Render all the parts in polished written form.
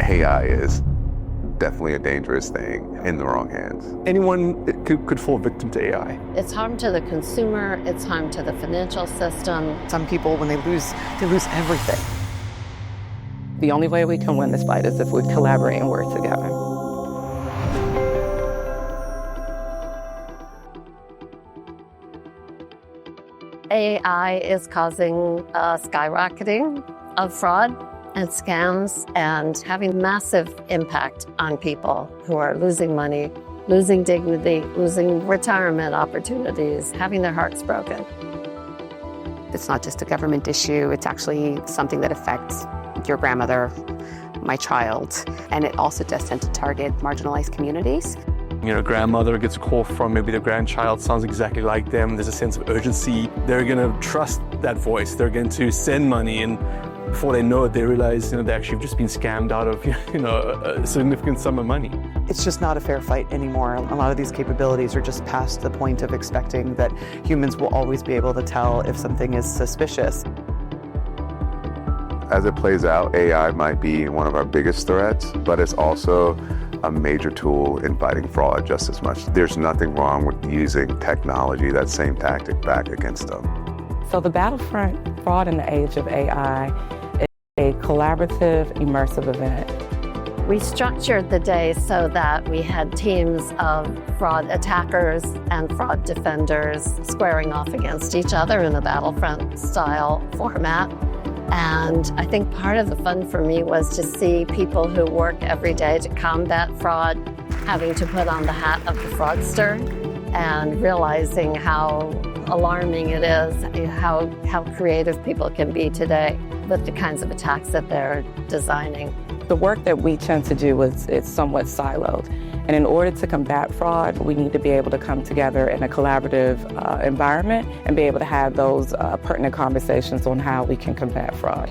AI is definitely a dangerous thing in the wrong hands. Anyone could fall victim to AI. It's harm to the consumer, it's harm to the financial system. Some people, when they lose everything. The only way we can win this fight is if we collaborate and work together. AI is causing a skyrocketing of fraud and scams and having massive impact on people who are losing money, losing dignity, losing retirement opportunities, having their hearts broken. It's not just a government issue, it's actually something that affects your grandmother, my child, and it also does tend to target marginalized communities. You know, grandmother gets a call from maybe their grandchild, sounds exactly like them. There's a sense of urgency. They're going to trust that voice. They're going to send money, and before they know it, they realize, they actually have just been scammed out of, a significant sum of money. It's just not a fair fight anymore. A lot of these capabilities are just past the point of expecting that humans will always be able to tell if something is suspicious. As it plays out, AI might be one of our biggest threats, but it's also a major tool in fighting fraud just as much. There's nothing wrong with using technology, that same tactic, back against them. So the Battlefront Fraud in the Age of AI is a collaborative, immersive event. We structured the day so that we had teams of fraud attackers and fraud defenders squaring off against each other in a Battlefront style format. And I think part of the fun for me was to see people who work every day to combat fraud having to put on the hat of the fraudster and realizing how alarming it is, how creative people can be today with the kinds of attacks that they're designing. The work that we tend to do is somewhat siloed. And in order to combat fraud, we need to be able to come together in a collaborative environment and be able to have those pertinent conversations on how we can combat fraud.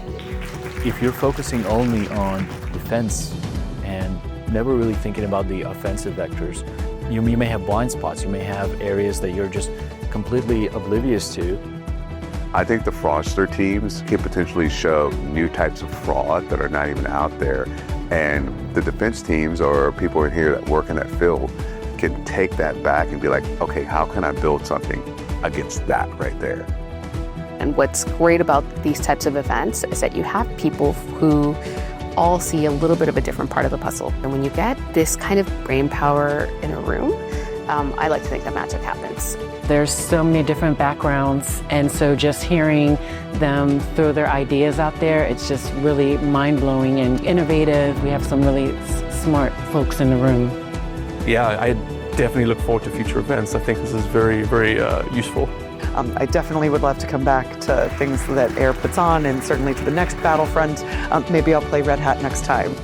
If you're focusing only on defense and never really thinking about the offensive vectors, you may have blind spots. You may have areas that you're just completely oblivious to. I think the fraudster teams can potentially show new types of fraud that are not even out there. And the defense teams or people in here that work in that field can take that back and be like, okay, how can I build something against that right there? And what's great about these types of events is that you have people who all see a little bit of a different part of the puzzle. And when you get this kind of brain power in a room, I like to think that magic happens. There's so many different backgrounds, and so just hearing them throw their ideas out there, it's just really mind-blowing and innovative. We have some really smart folks in the room. Yeah, I definitely look forward to future events. I think this is very, very useful. I definitely would love to come back to things that AIR puts on, and certainly to the next Battlefront. Maybe I'll play Red Hat next time.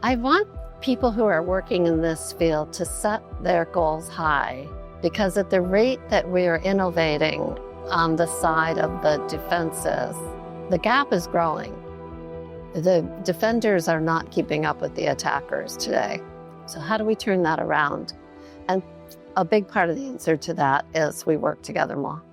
I want people who are working in this field to set their goals high, because at the rate that we are innovating on the side of the defenses, the gap is growing. The defenders are not keeping up with the attackers today. So how do we turn that around? And a big part of the answer to that is we work together more.